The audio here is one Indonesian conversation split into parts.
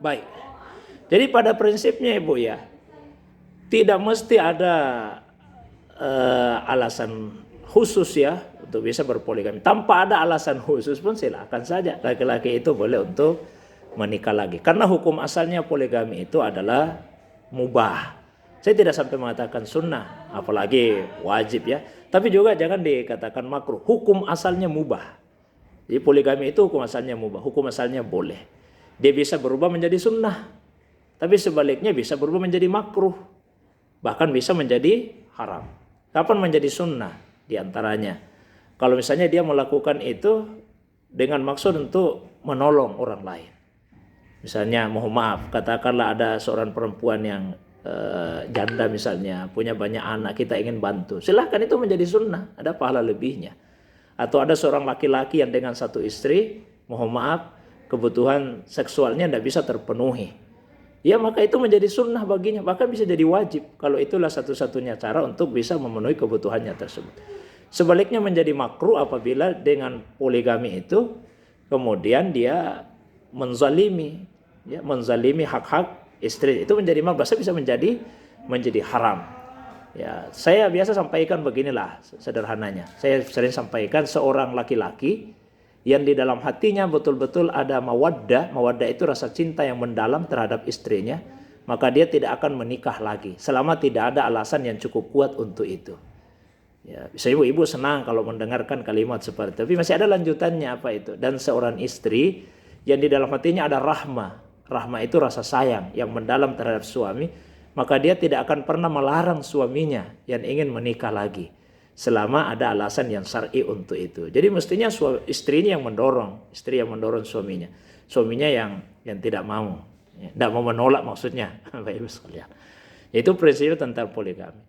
Baik. Jadi pada prinsipnya Ibu ya, tidak mesti ada alasan khusus ya untuk bisa berpoligami. Tanpa ada alasan khusus pun silakan saja laki-laki itu boleh untuk menikah lagi. Karena hukum asalnya poligami itu adalah mubah. Saya tidak sampai mengatakan sunnah, apalagi wajib ya. Tapi juga jangan dikatakan makruh. Hukum asalnya mubah. Jadi poligami itu hukum asalnya mubah, hukum asalnya boleh. Dia bisa berubah menjadi sunnah, tapi sebaliknya bisa berubah menjadi makruh, bahkan bisa menjadi haram. Kapan menjadi sunnah? Di antaranya, kalau misalnya dia melakukan itu dengan maksud untuk menolong orang lain. Misalnya, mohon maaf, katakanlah ada seorang perempuan yang janda misalnya, punya banyak anak, kita ingin bantu. Silahkan, itu menjadi sunnah, ada pahala lebihnya. Atau ada seorang laki-laki yang dengan satu istri, mohon maaf, kebutuhan seksualnya tidak bisa terpenuhi. Ya maka itu menjadi sunnah baginya, bahkan bisa jadi wajib kalau itulah satu-satunya cara untuk bisa memenuhi kebutuhannya tersebut. Sebaliknya menjadi makruh apabila dengan poligami itu kemudian dia menzalimi, ya, menzalimi hak-hak istri, itu menjadi makruh, bisa menjadi haram. Ya, saya biasa sampaikan beginilah sederhananya. Saya sering sampaikan seorang laki-laki yang di dalam hatinya betul-betul ada mawaddah. Mawaddah itu rasa cinta yang mendalam terhadap istrinya. Maka dia tidak akan menikah lagi selama tidak ada alasan yang cukup kuat untuk itu. Ya, bisa ibu-ibu senang kalau mendengarkan kalimat seperti itu. Tapi masih ada lanjutannya apa itu? Dan seorang istri yang di dalam hatinya ada rahmah. Rahmah itu rasa sayang yang mendalam terhadap suami. Maka dia tidak akan pernah melarang suaminya yang ingin menikah lagi selama ada alasan yang syar'i untuk itu. Jadi mestinya istrinya yang mendorong, istri yang mendorong suaminya yang tidak mau, ya, tidak mau menolak maksudnya, Bapak Ibu sekalian. Itu prinsip tentang poligami.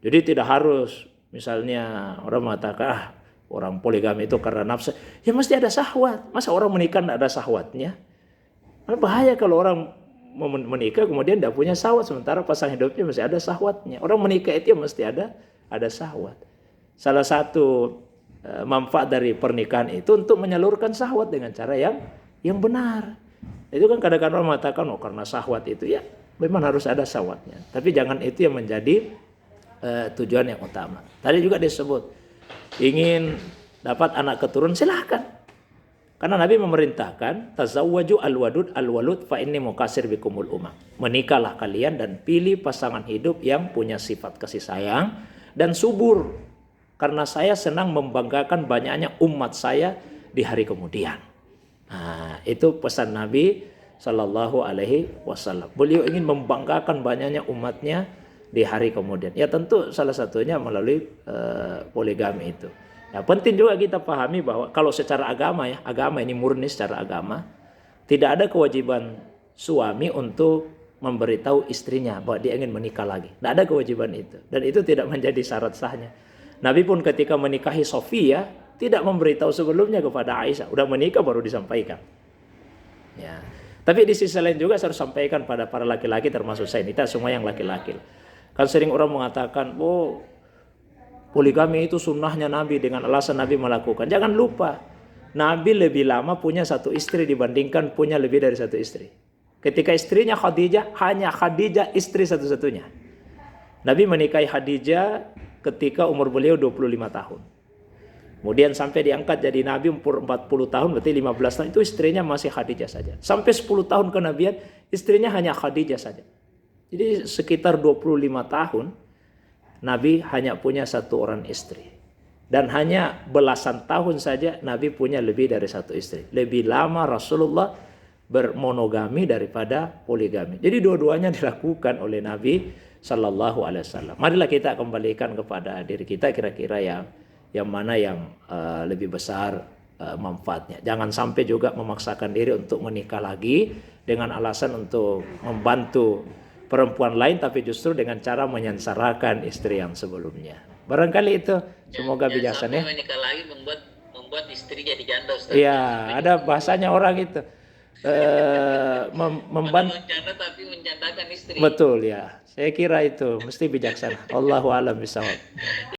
Jadi tidak harus misalnya orang mengatakan orang poligami itu karena nafsu, ya mesti ada syahwat. Masa orang menikah tidak ada syahwatnya? Bahaya kalau orang menikah kemudian tidak punya syahwat sementara pasangan hidupnya masih ada syahwatnya. Orang menikah itu mesti ada syahwat. Salah satu manfaat dari pernikahan itu untuk menyalurkan syahwat dengan cara yang benar. Itu kan kadang-kadang orang mengatakan karena syahwat itu ya memang harus ada syahwatnya. Tapi jangan itu yang menjadi tujuan yang utama. Tadi juga disebut ingin dapat anak keturunan silahkan. Karena Nabi memerintahkan tazawwaju al-wadud al-walud fa inni mukatsir bikumul umam. Menikahlah kalian dan pilih pasangan hidup yang punya sifat kasih sayang dan subur. Karena saya senang membanggakan banyaknya umat saya di hari kemudian. Nah, itu pesan Nabi Shallallahu Alaihi Wasallam. Beliau ingin membanggakan banyaknya umatnya di hari kemudian. Ya tentu salah satunya melalui poligami itu. Nah, penting juga kita pahami bahwa kalau secara agama ya, agama ini murni secara agama, tidak ada kewajiban suami untuk memberitahu istrinya bahwa dia ingin menikah lagi. Tidak ada kewajiban itu. Dan itu tidak menjadi syarat sahnya. Nabi pun ketika menikahi Sofia, tidak memberitahu sebelumnya kepada Aisyah. Udah menikah baru disampaikan. Ya. Tapi di sisi lain juga saya harus sampaikan pada para laki-laki termasuk saya. Kita semua yang laki-laki. Kan sering orang mengatakan, poligami itu sunnahnya Nabi dengan alasan Nabi melakukan. Jangan lupa, Nabi lebih lama punya satu istri dibandingkan punya lebih dari satu istri. Ketika istrinya Khadijah, hanya Khadijah istri satu-satunya. Nabi menikahi Khadijah ketika umur beliau 25 tahun. Kemudian sampai diangkat jadi Nabi umur 40 tahun, berarti 15 tahun, itu istrinya masih Khadijah saja. Sampai 10 tahun kenabian, istrinya hanya Khadijah saja. Jadi sekitar 25 tahun, Nabi hanya punya satu orang istri. Dan hanya belasan tahun saja Nabi punya lebih dari satu istri. Lebih lama Rasulullah bermonogami daripada poligami. Jadi dua-duanya dilakukan oleh Nabi Sallallahu Alaihi Wasallam. Marilah kita kembalikan kepada diri kita kira-kira yang mana yang lebih besar manfaatnya. Jangan sampai juga memaksakan diri untuk menikah lagi dengan alasan untuk membantu perempuan lain, tapi justru dengan cara menyengsarakan istri yang sebelumnya. Barangkali itu, semoga bijaksana ya. Menikah lagi membuat istri jadi janda, Ustaz. Iya, ada bahasanya orang itu. Membantu menjanda tapi menjandakan istri. Betul ya. Saya kira itu mesti bijaksana. Allahu a'lam bishawab.